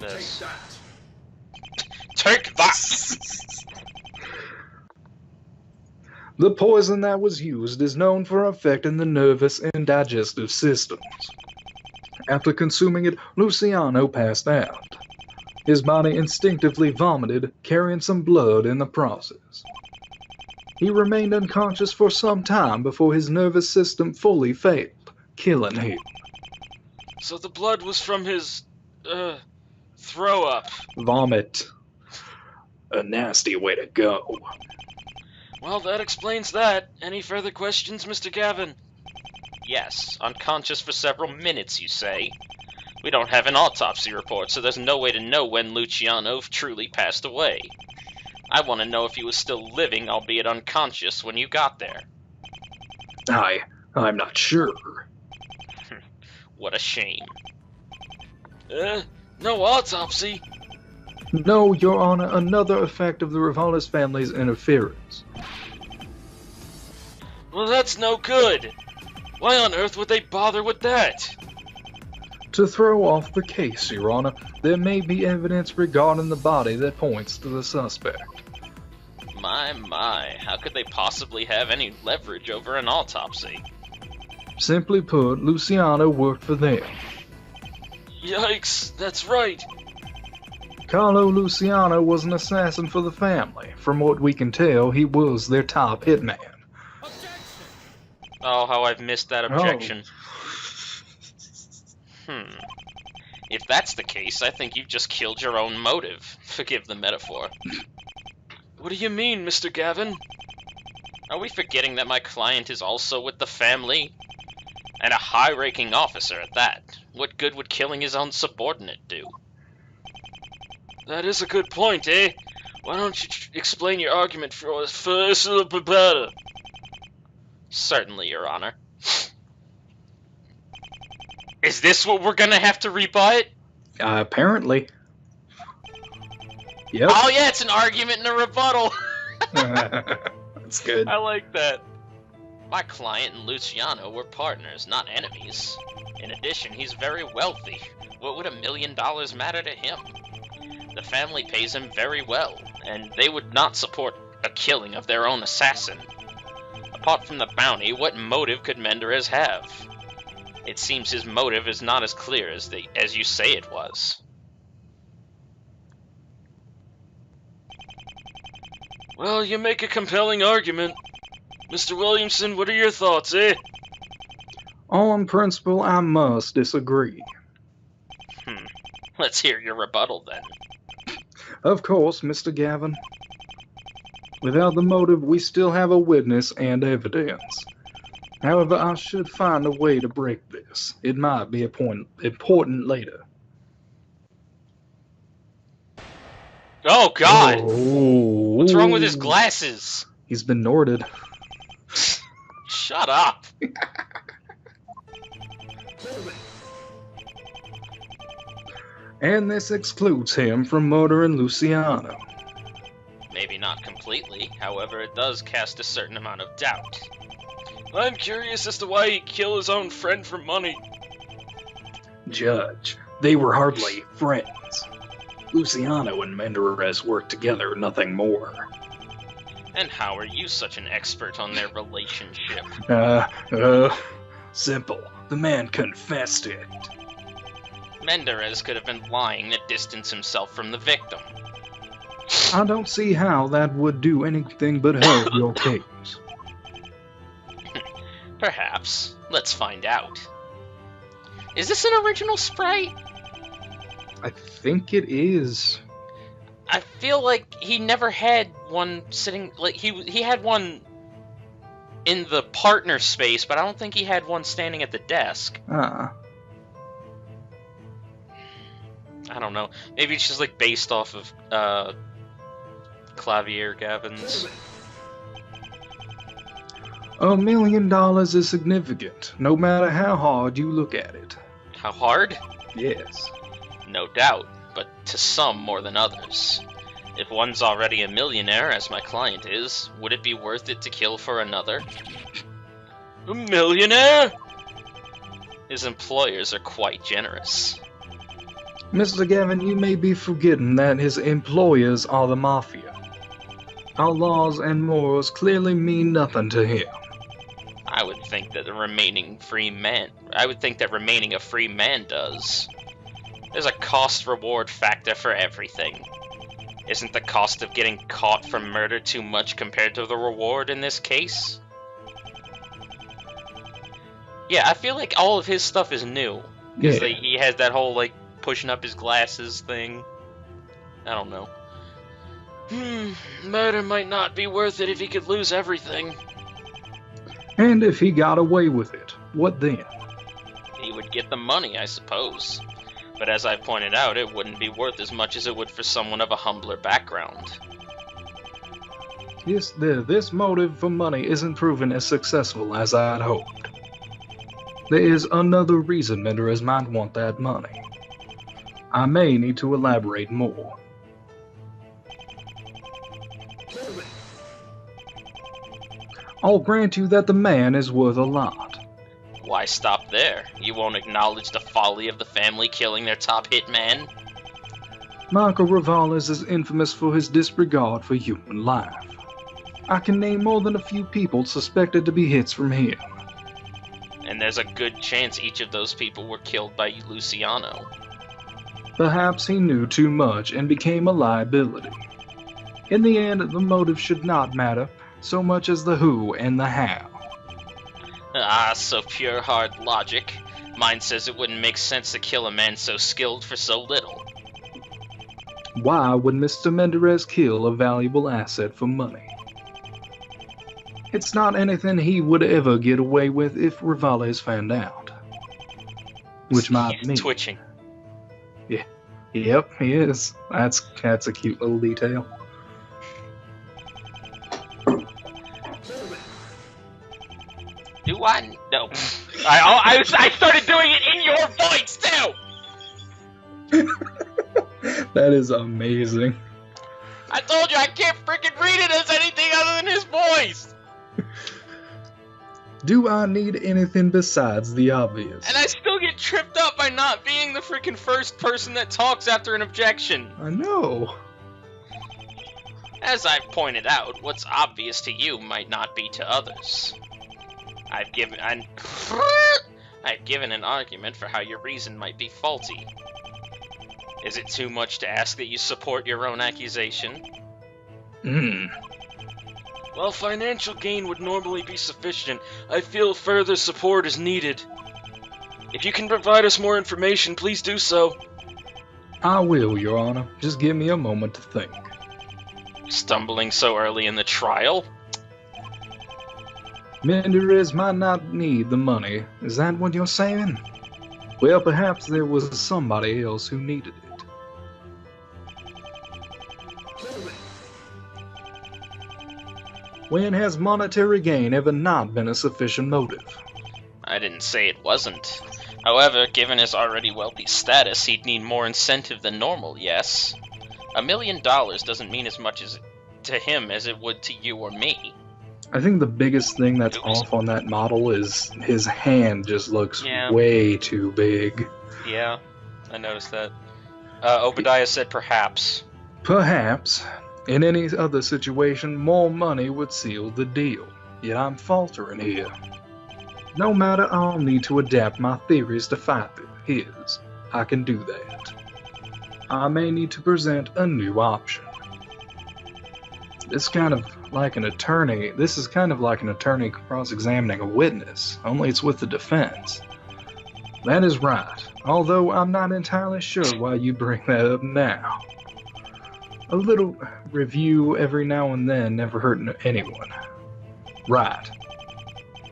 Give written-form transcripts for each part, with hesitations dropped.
this. Take that! The poison that was used is known for affecting the nervous and digestive systems. After consuming it, Luciano passed out. His body instinctively vomited, carrying some blood in the process. He remained unconscious for some time before his nervous system fully failed, killing him. So the blood was from his, throw up. Vomit. A nasty way to go. Well, that explains that. Any further questions, Mr. Gavin? Yes, unconscious for several minutes, you say? We don't have an autopsy report, so there's no way to know when Luciano truly passed away. I want to know if he was still living, albeit unconscious, when you got there. I'm not sure. What a shame. No autopsy? No, Your Honor, another effect of the Rivalis family's interference. Well, that's no good. Why on earth would they bother with that? To throw off the case, Your Honor, there may be evidence regarding the body that points to the suspect. My, how could they possibly have any leverage over an autopsy? Simply put, Luciano worked for them. Yikes, that's right. Carlo Luciano was an assassin for the family. From what we can tell, he was their top hitman. Oh, how I've missed that objection. If that's the case, I think you've just killed your own motive. Forgive the metaphor. What do you mean, Mr. Gavin? Are we forgetting that my client is also with the family? And a high-ranking officer at that. What good would killing his own subordinate do? That is a good point, eh? Why don't you explain your argument for us first? Certainly, Your Honor. Is this what we're gonna have to rebut? Apparently. Yep. Oh yeah, it's an argument and a rebuttal. That's good. I like that. My client and Luciano were partners, not enemies. In addition, he's very wealthy. What would $1 million matter to him? The family pays him very well, and they would not support a killing of their own assassin. Apart from the bounty, what motive could Menderes have? It seems his motive is not as clear as you say it was. Well, you make a compelling argument. Mr. Williamson, what are your thoughts, eh? On principle, I must disagree. Let's hear your rebuttal, then. Of course, Mr. Gavin. Without the motive, we still have a witness and evidence. However, I should find a way to break this. It might be important later. Oh, God! Oh. What's wrong with his glasses? He's been Norded. Shut up! And this excludes him from murdering Luciano. Maybe not completely, however it does cast a certain amount of doubt. I'm curious as to why he'd kill his own friend for money. Judge, they were hardly friends. Luciano and Menderes worked together, nothing more. And how are you such an expert on their relationship? Simple. The man confessed it. Menderes could have been lying to distance himself from the victim. I don't see how that would do anything but help your case. Perhaps. Let's find out. Is this an original sprite? I think it is. I feel like he never had one sitting, like, he had one in the partner space, but I don't think he had one standing at the desk. Ah. I don't know. Maybe it's just, like, based off of, Clavier Gavin's. $1 million is significant, no matter how hard you look at it. How hard? Yes. No doubt, but to some more than others. If one's already a millionaire, as my client is, would it be worth it to kill for another? A millionaire? His employers are quite generous. Mr. Gavin, you may be forgetting that his employers are the mafia. Our laws and morals clearly mean nothing to him. I would think that remaining a free man does. There's a cost-reward factor for everything. Isn't the cost of getting caught for murder too much compared to the reward in this case? Yeah, I feel like all of his stuff is new. Because he has that whole, like, pushing up his glasses thing. I don't know. Murder might not be worth it if he could lose everything. And if he got away with it, what then? He would get the money, I suppose. But as I pointed out, it wouldn't be worth as much as it would for someone of a humbler background. This motive for money isn't proven as successful as I'd hoped. There is another reason Menderes might want that money. I may need to elaborate more. I'll grant you that the man is worth a lot. Why stop there? You won't acknowledge the folly of the family killing their top hitman? Michael Rivales is infamous for his disregard for human life. I can name more than a few people suspected to be hits from him. And there's a good chance each of those people were killed by Luciano. Perhaps he knew too much and became a liability. In the end, the motive should not matter so much as the who and the how. Ah, so pure hard logic. Mine says it wouldn't make sense to kill a man so skilled for so little. Why would Mr. Menderes kill a valuable asset for money? It's not anything he would ever get away with if Rivales found out. Which might mean... He's twitching. Yeah. Yep, he is. That's a cute little detail. Do I? No. I started doing it in your voice, too! That is amazing. I told you I can't freaking read it as anything other than his voice! Do I need anything besides the obvious? And I still get tripped up by not being the freaking first person that talks after an objection. I know. As I've pointed out, what's obvious to you might not be to others. I've given an argument for how your reason might be faulty. Is it too much to ask that you support your own accusation? While financial gain would normally be sufficient, I feel further support is needed. If you can provide us more information, please do so. I will, Your Honor. Just give me a moment to think. Stumbling so early in the trial? Menderes might not need the money. Is that what you're saying? Well, perhaps there was somebody else who needed it. When has monetary gain ever not been a sufficient motive? I didn't say it wasn't. However, given his already wealthy status, he'd need more incentive than normal, yes? $1 million doesn't mean as much to him as it would to you or me. I think the biggest thing that's off on that model is his hand just looks way too big. Yeah, I noticed that. Obadiah said perhaps. Perhaps. In any other situation, more money would seal the deal. Yet I'm faltering here. No matter, I'll need to adapt my theories to fight his. I can do that. I may need to present a new option. This is kind of like an attorney cross-examining a witness, only it's with the defense. That is right, although I'm not entirely sure why you bring that up now. A little review every now and then never hurt anyone. Right.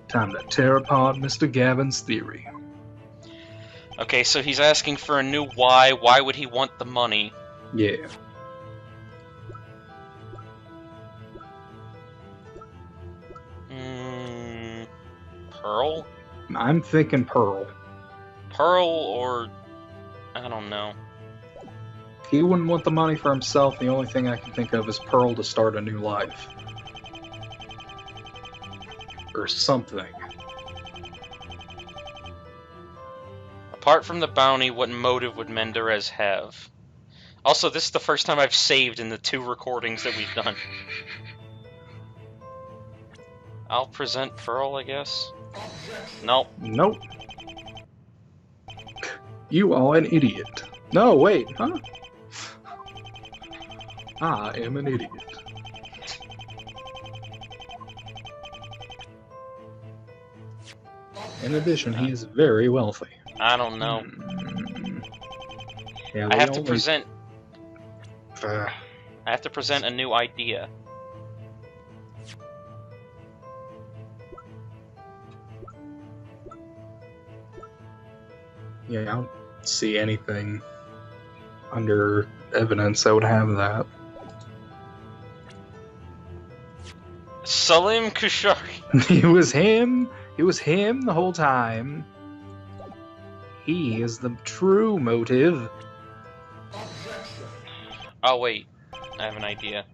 Time to tear apart Mr. Gavin's theory. Okay, so he's asking for a new why. Why would he want the money? Yeah. Pearl? I'm thinking Pearl. Pearl or... I don't know. He wouldn't want the money for himself. The only thing I can think of is Pearl to start a new life. Or something. Apart from the bounty, what motive would Menderes have? Also, this is the first time I've saved in the 2 recordings that we've done. I'll present Pearl, I guess? Nope. Nope. You are an idiot. No, wait, huh? I am an idiot. In addition, he is very wealthy. I don't know. Yeah, I have to present a new idea. Yeah, I don't see anything under evidence that would have that. Salim Kushari. It was him. It was him the whole time. He is the true motive. Oh wait, I have an idea.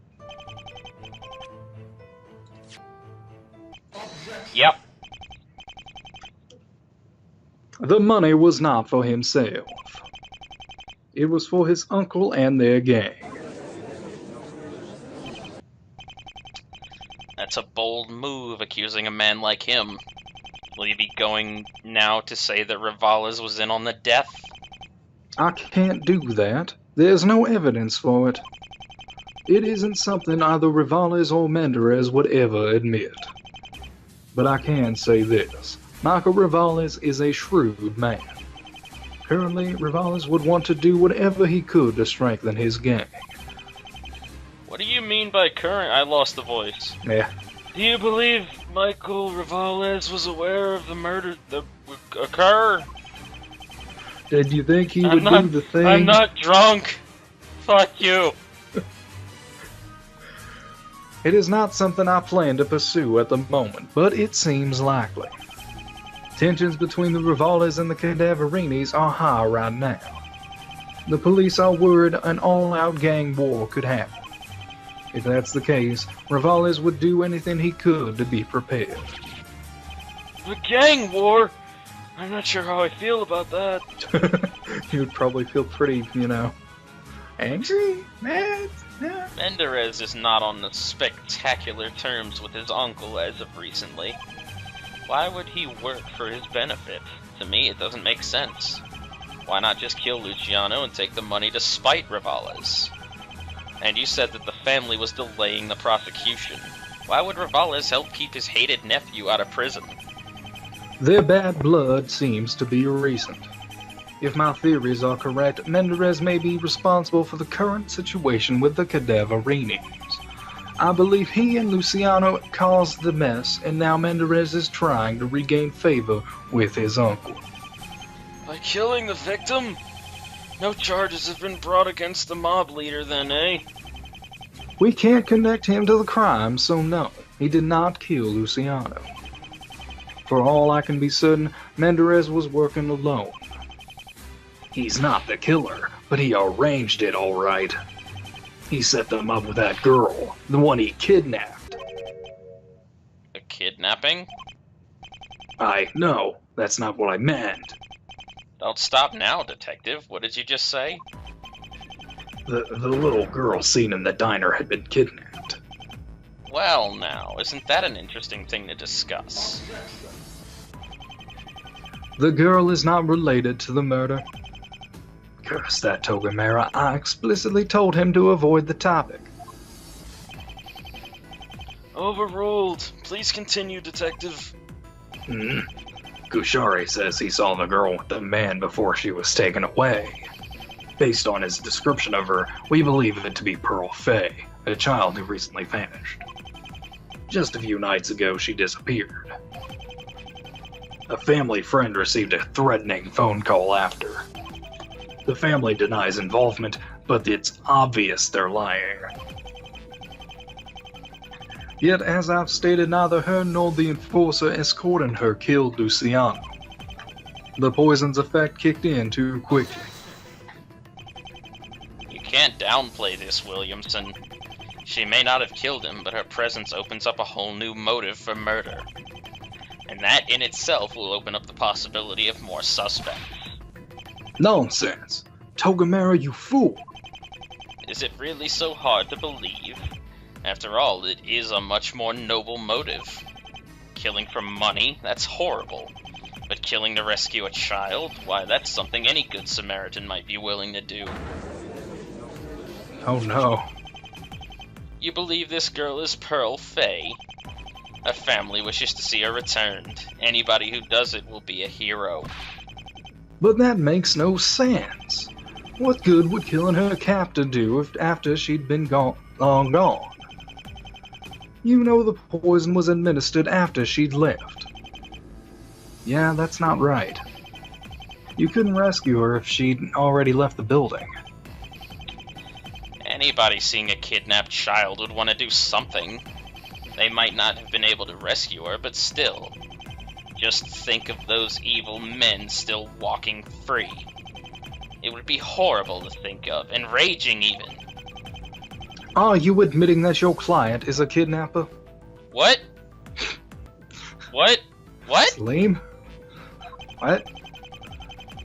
Yep. The money was not for himself. It was for his uncle and their gang. That's a bold move, accusing a man like him. Will you be going now to say that Rivales was in on the death? I can't do that. There's no evidence for it. It isn't something either Rivales or Menderes would ever admit. But I can say this. Michael Rivales is a shrewd man. Currently, Rivales would want to do whatever he could to strengthen his gang. What do you mean by current? I lost the voice. Yeah. Do you believe Michael Rivales was aware of the murder that would occur? Did you think he would do the thing? I'm not drunk. Fuck you. It is not something I plan to pursue at the moment, but it seems likely. Tensions between the Rivales and the Cadaverinis are high right now. The police are worried an all-out gang war could happen. If that's the case, Rivales would do anything he could to be prepared. The gang war? I'm not sure how I feel about that. He would probably feel pretty, angry, mad. Yeah. Menderes is not on the spectacular terms with his uncle as of recently. Why would he work for his benefit? To me, it doesn't make sense. Why not just kill Luciano and take the money to spite Rivales? And you said that the family was delaying the prosecution. Why would Rivales help keep his hated nephew out of prison? Their bad blood seems to be recent. If my theories are correct, Menderes may be responsible for the current situation with the Cadaverinis. I believe he and Luciano caused the mess, and now Menderes is trying to regain favor with his uncle. By killing the victim? No charges have been brought against the mob leader then, eh? We can't connect him to the crime, so no, he did not kill Luciano. For all I can be certain, Menderes was working alone. He's not the killer, but he arranged it all right. He set them up with that girl, the one he kidnapped. A kidnapping? No, that's not what I meant. Don't stop now, detective. What did you just say? The little girl seen in the diner had been kidnapped. Well now, isn't that an interesting thing to discuss? The girl is not related to the murder. Curse that Togamera, I explicitly told him to avoid the topic. Overruled. Please continue, detective. Kushari says he saw the girl with the man before she was taken away. Based on his description of her, we believe it to be Pearl Fay, a child who recently vanished. Just a few nights ago, she disappeared. A family friend received a threatening phone call after. The family denies involvement, but it's obvious they're lying. Yet, as I've stated, neither her nor the enforcer escorting her killed Luciano. The poison's effect kicked in too quickly. You can't downplay this, Williamson. She may not have killed him, but her presence opens up a whole new motive for murder. And that in itself will open up the possibility of more suspects. Nonsense! Togamera, you fool! Is it really so hard to believe? After all, it is a much more noble motive. Killing for money, that's horrible. But killing to rescue a child, why, that's something any good Samaritan might be willing to do. Oh no. You believe this girl is Pearl Fay? Her family wishes to see her returned. Anybody who does it will be a hero. But that makes no sense. What good would killing her captor do if after she'd been long gone? You know the poison was administered after she'd left. Yeah, that's not right. You couldn't rescue her if she'd already left the building. Anybody seeing a kidnapped child would want to do something. They might not have been able to rescue her, but still. Just think of those evil men still walking free. It would be horrible to think of, enraging even. Are you admitting that your client is a kidnapper? What? What? What? Lame? What?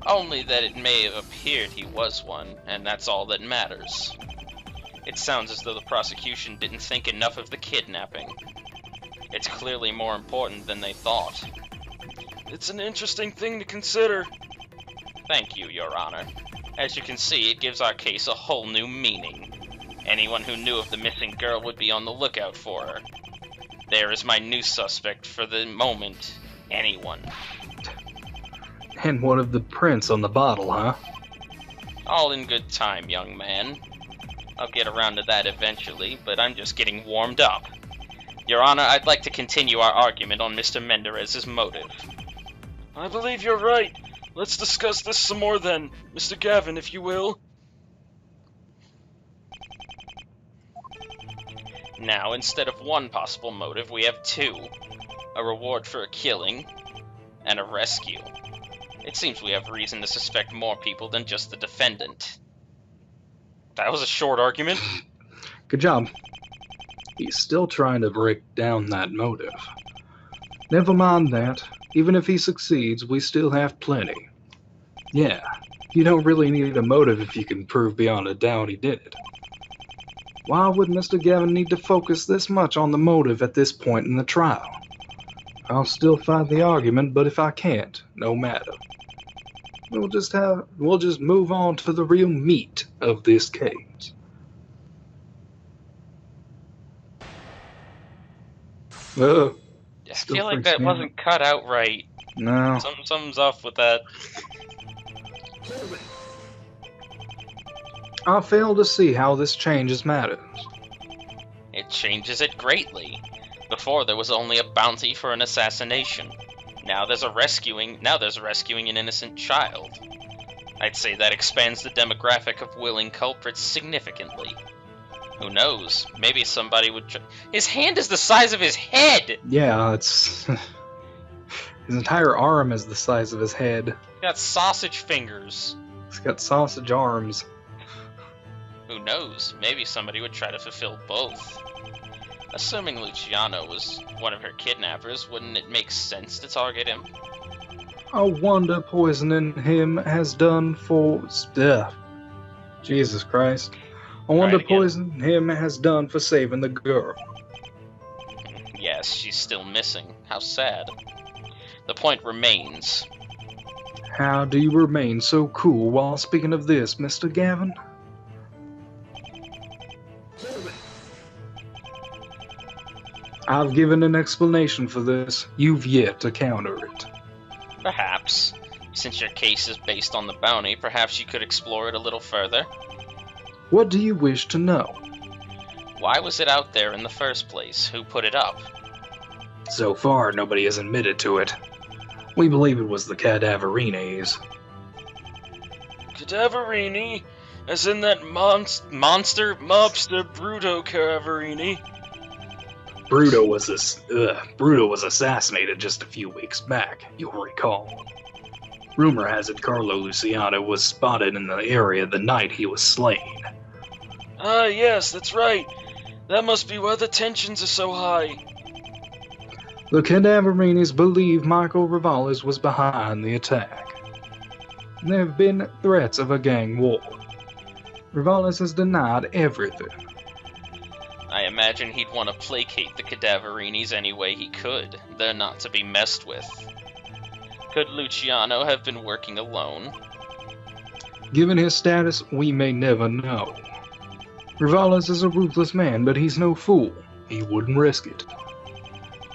Only that it may have appeared he was one, and that's all that matters. It sounds as though the prosecution didn't think enough of the kidnapping. It's clearly more important than they thought. It's an interesting thing to consider. Thank you, Your Honor. As you can see, it gives our case a whole new meaning. Anyone who knew of the missing girl would be on the lookout for her. There is my new suspect for the moment. Anyone. And one of the prints on the bottle, huh? All in good time, young man. I'll get around to that eventually, but I'm just getting warmed up. Your Honor, I'd like to continue our argument on Mr. Menderes's motive. I believe you're right. Let's discuss this some more then, Mr. Gavin, if you will. Now, instead of one possible motive, we have two. A reward for a killing, and a rescue. It seems we have reason to suspect more people than just the defendant. That was a short argument. Good job. He's still trying to break down that motive. Never mind that. Even if he succeeds, we still have plenty. Yeah, you don't really need a motive if you can prove beyond a doubt he did it. Why would Mr. Gavin need to focus this much on the motive at this point in the trial? I'll still fight the argument, but if I can't, no matter. We'll just move on to the real meat of this case. I feel like that wasn't cut out right. No. Something's off with that. I fail to see how this changes matters. It changes it greatly. Before there was only a bounty for an assassination. Now there's rescuing an innocent child. I'd say that expands the demographic of willing culprits significantly. Who knows? Maybe somebody would His hand is the size of his head! Yeah, it's... his entire arm is the size of his head. He's got sausage fingers. He's got sausage arms. Who knows? Maybe somebody would try to fulfill both. Assuming Luciano was one of her kidnappers, wouldn't it make sense to target him? I wonder poisoning him has done for... Jesus Christ. I wonder poisoning him has done for saving the girl. Yes, she's still missing. How sad. The point remains. How do you remain so cool while speaking of this, Mr. Gavin? I've given an explanation for this. You've yet to counter it. Perhaps. Since your case is based on the bounty, perhaps you could explore it a little further. What do you wish to know? Why was it out there in the first place? Who put it up? So far, nobody has admitted to it. We believe it was the Cadaverines. Cadaverini? As in that mobster Bruto Cadaverini? Bruto was assassinated just a few weeks back, you'll recall. Rumor has it Carlo Luciano was spotted in the area the night he was slain. Ah, yes, that's right. That must be why the tensions are so high. The Cadaverinis believe Michael Rivales was behind the attack. There have been threats of a gang war. Rivales has denied everything. I imagine he'd want to placate the Cadaverinis any way he could. They're not to be messed with. Could Luciano have been working alone? Given his status, we may never know. Rivales is a ruthless man, but he's no fool. He wouldn't risk it.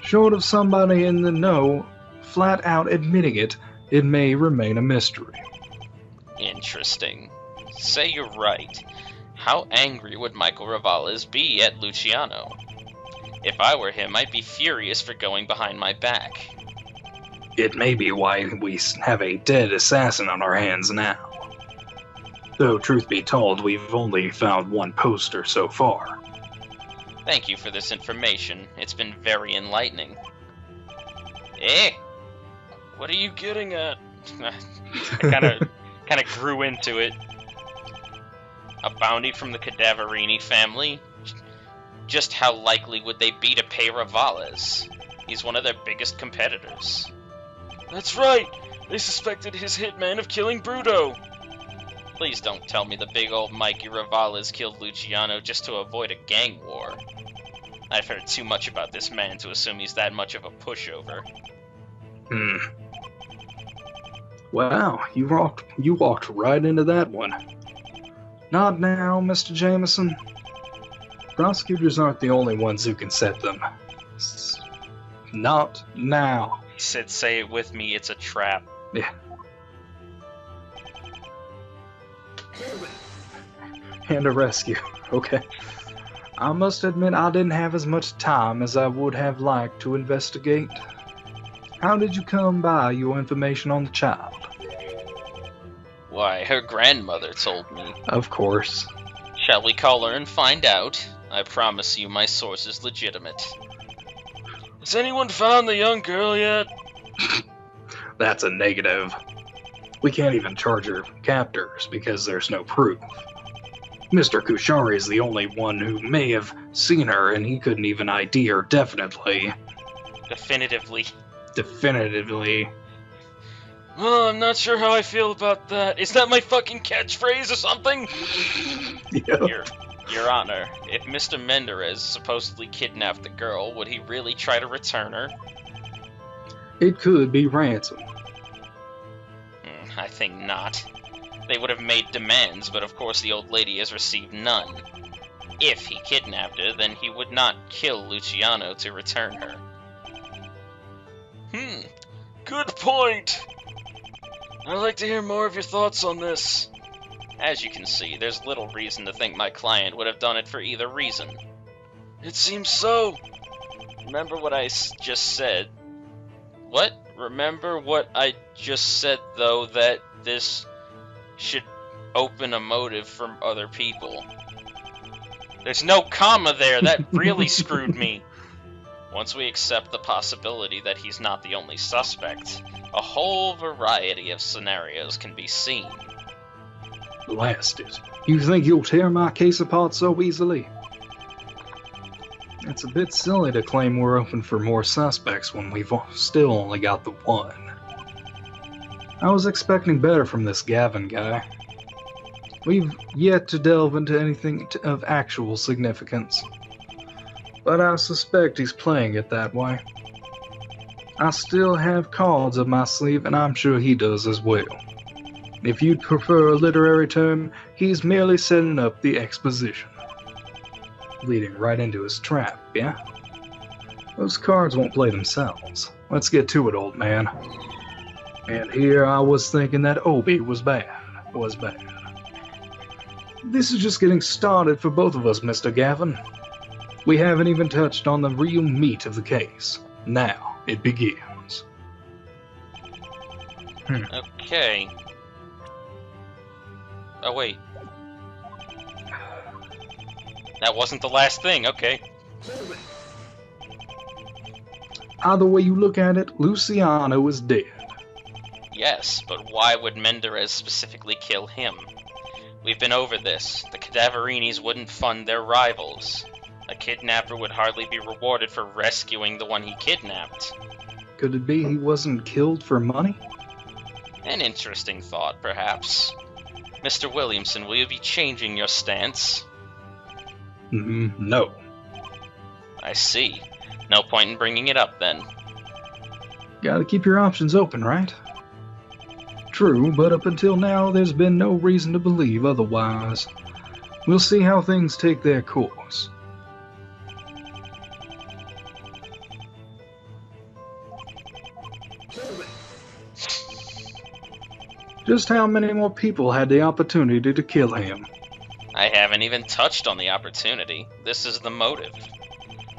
Short of somebody in the know, flat out admitting it, it may remain a mystery. Interesting. Say you're right. How angry would Michael Rivales be at Luciano? If I were him, I'd be furious for going behind my back. It may be why we have a dead assassin on our hands now. Though, truth be told, we've only found one poster so far. Thank you for this information. It's been very enlightening. Eh? What are you getting at? I kind of grew into it. A bounty from the Cadaverini family? Just how likely would they be to pay Rivales? He's one of their biggest competitors. That's right! They suspected his hitman of killing Bruto! Please don't tell me the big old Mikey Rivales killed Luciano just to avoid a gang war. I've heard too much about this man to assume he's that much of a pushover. Wow, you walked right into that one. Not now, Mr. Jameson. Prosecutors aren't the only ones who can set them. Not now. He said, say it with me, it's a trap. Yeah. And a rescue. Okay. I must admit I didn't have as much time as I would have liked to investigate. How did you come by your information on the child? Why, her grandmother told me. Of course. Shall we call her and find out? I promise you my source is legitimate. Has anyone found the young girl yet? That's a negative. We can't even charge her captors because there's no proof. Mr. Kushari is the only one who may have seen her, and he couldn't even ID her definitively. Definitively. Well, I'm not sure how I feel about that. Is that my fucking catchphrase or something? Yep. Your Honor, if Mr. Menderes supposedly kidnapped the girl, would he really try to return her? It could be ransom. I think not. They would have made demands, but of course the old lady has received none. If he kidnapped her, then he would not kill Luciano to return her. Good point! I'd like to hear more of your thoughts on this. As you can see, there's little reason to think my client would have done it for either reason. It seems so. Remember what I just said? What? Remember what I just said, though, that this should open a motive for other people. There's no comma there, that really screwed me. Once we accept the possibility that he's not the only suspect, a whole variety of scenarios can be seen. Blast it. You think you'll tear my case apart so easily? It's a bit silly to claim we're open for more suspects when we've still only got the one. I was expecting better from this Gavin guy. We've yet to delve into anything of actual significance. But I suspect he's playing it that way. I still have cards up my sleeve, and I'm sure he does as well. If you'd prefer a literary term, he's merely setting up the exposition. Leading right into his trap, yeah? Those cards won't play themselves. Let's get to it, old man. And here I was thinking that Obi was bad. This is just getting started for both of us, Mr. Gavin. We haven't even touched on the real meat of the case. Now it begins. Okay. Oh, wait. That wasn't the last thing, okay. Either way you look at it, Luciano is dead. Yes, but why would Menderes specifically kill him? We've been over this. The Cadaverinis wouldn't fund their rivals. A kidnapper would hardly be rewarded for rescuing the one he kidnapped. Could it be he wasn't killed for money? An interesting thought, perhaps. Mr. Williamson, will you be changing your stance? No. I see. No point in bringing it up, then. Gotta keep your options open, right? True, but up until now, there's been no reason to believe otherwise. We'll see how things take their course. Just how many more people had the opportunity to kill him? I haven't even touched on the opportunity. This is the motive.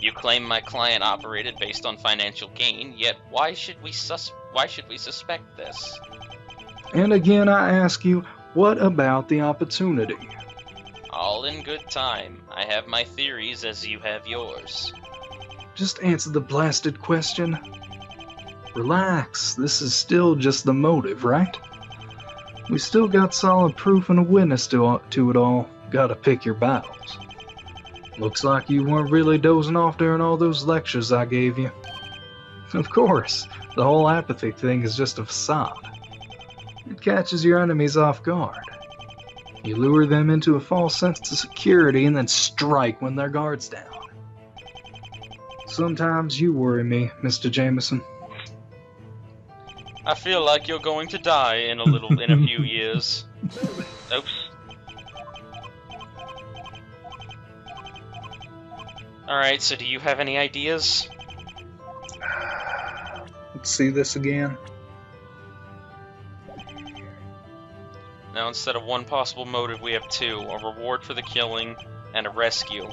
You claim my client operated based on financial gain, yet why should we suspect this? And again, I ask you, what about the opportunity? All in good time. I have my theories as you have yours. Just answer the blasted question. Relax, this is still just the motive, right? We still got solid proof and a witness to it all. Gotta pick your battles. Looks like you weren't really dozing off during all those lectures I gave you. Of course, the whole apathy thing is just a facade. It catches your enemies off guard. You lure them into a false sense of security and then strike when their guard's down. Sometimes you worry me, Mr. Jameson. I feel like you're going to die in a few years. Oops. Alright, so do you have any ideas? Let's see this again. Now instead of one possible motive, we have two. A reward for the killing, and a rescue.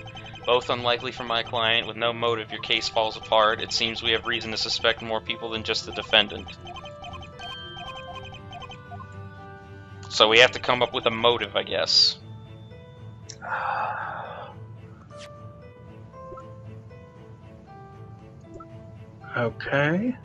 Both unlikely for my client. With no motive, your case falls apart. It seems we have reason to suspect more people than just the defendant. So we have to come up with a motive, I guess. Okay.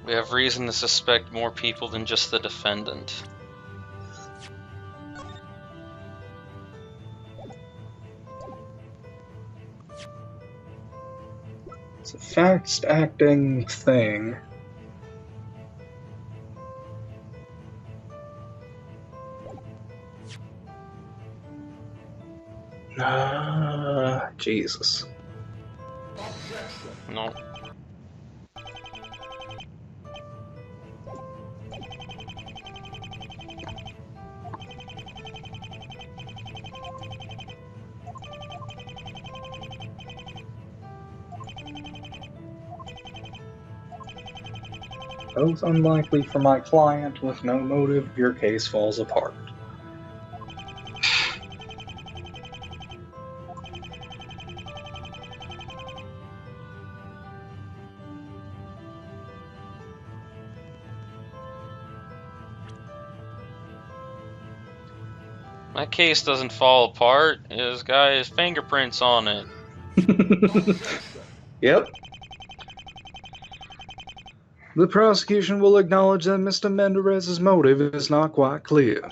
We have reason to suspect more people than just the defendant. It's a fast-acting thing. Jesus. No. Both unlikely for my client. With no motive, your case falls apart. My case doesn't fall apart. This guy has fingerprints on it. Yep. The prosecution will acknowledge that Mr. Menderes's motive is not quite clear.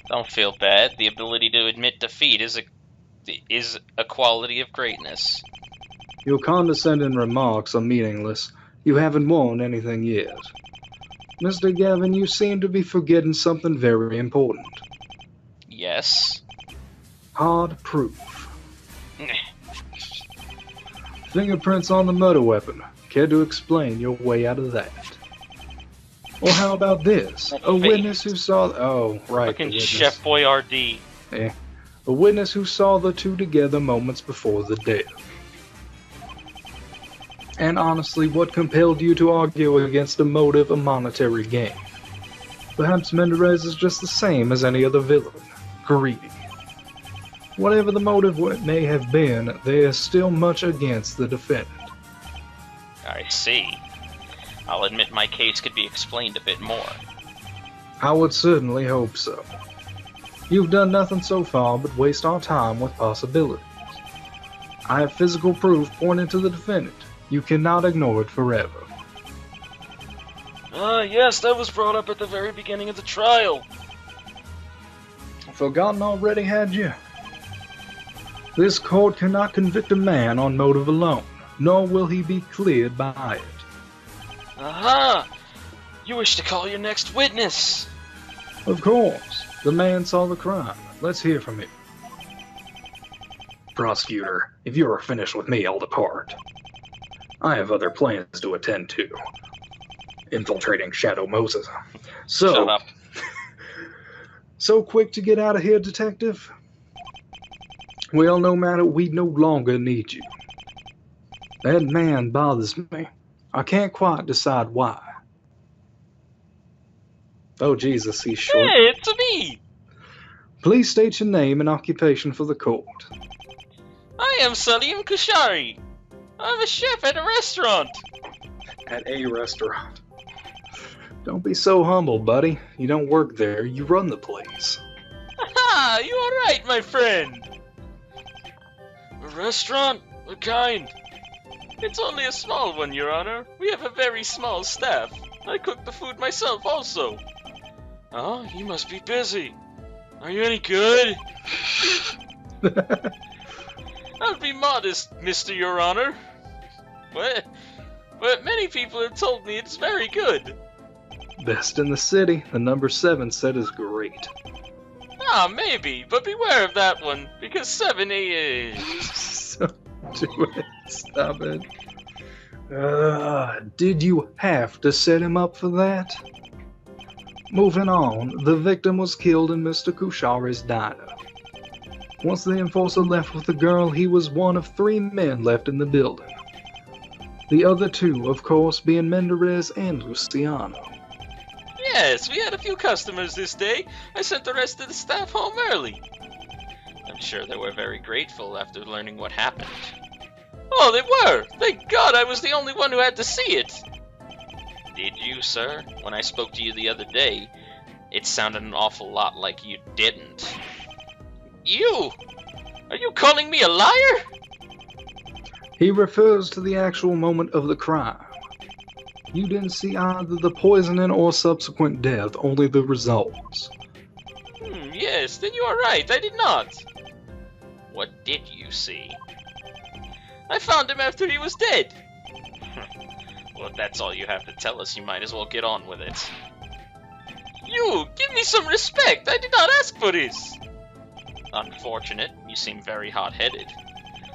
Don't feel bad. The ability to admit defeat is a quality of greatness. Your condescending remarks are meaningless. You haven't won anything yet. Mr. Gavin, you seem to be forgetting something very important. Yes. Hard proof. Fingerprints on the murder weapon. Care to explain your way out of that? Or how about this? A witness who saw... Oh, right. Fucking Chef Boyardee. A witness who saw the two together moments before the death. And honestly, what compelled you to argue against a motive of monetary gain? Perhaps Menderes is just the same as any other villain. Greedy. Whatever the motive may have been, there is still much against the defendant. I see. I'll admit my case could be explained a bit more. I would certainly hope so. You've done nothing so far but waste our time with possibilities. I have physical proof pointing to the defendant. You cannot ignore it forever. Yes, that was brought up at the very beginning of the trial. Forgotten already, had you? This court cannot convict a man on motive alone, nor will he be cleared by it. Aha! You wish to call your next witness? Of course. The man saw the crime. Let's hear from him. Prosecutor, if you are finished with me, I'll depart. I have other plans to attend to. Infiltrating Shadow Moses. Shut up. So quick to get out of here, Detective? Well, no matter, we no longer need you. That man bothers me. I can't quite decide why. Oh, Jesus, he's short. Hey, it's me! Please state your name and occupation for the court. I am Salim Kushari. I'm a chef at a restaurant. At a restaurant. Don't be so humble, buddy. You don't work there, you run the place. Haha, you are right, my friend. A restaurant? What kind? It's only a small one, Your Honor. We have a very small staff. I cook the food myself also. Oh, you must be busy. Are you any good? I'll be modest, Mr. Your Honor. But many people have told me it's very good. Best in the city. The number 7 set is great. Ah, maybe, but beware of that one, because 7 is... So, do it. Stop it. Did you have to set him up for that? Moving on, the victim was killed in Mr. Kushari's diner. Once the enforcer left with the girl, he was one of 3 men left in the building. The other 2, of course, being Menderes and Luciano. Yes, we had a few customers this day. I sent the rest of the staff home early. I'm sure they were very grateful after learning what happened. Oh, they were! Thank God I was the only one who had to see it! Did you, sir? When I spoke to you the other day, it sounded an awful lot like you didn't. You? Are you calling me a liar? He refers to the actual moment of the crime. You didn't see either the poisoning or subsequent death, only the results. Yes, then you are right, I did not. What did you see? I found him after he was dead. Well, if that's all you have to tell us, you might as well get on with it. You, give me some respect, I did not ask for this. Unfortunate, you seem very hot-headed.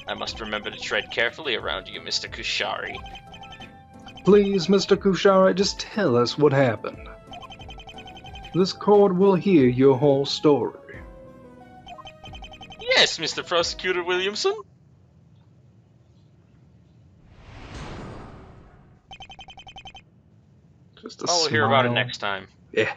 I must remember to tread carefully around you, Mr. Kushari. Please, Mr. Kushari, just tell us what happened. This court will hear your whole story. Yes, Mr. Prosecutor Williamson. Just a I'll hear about it smile. next time. Yeah.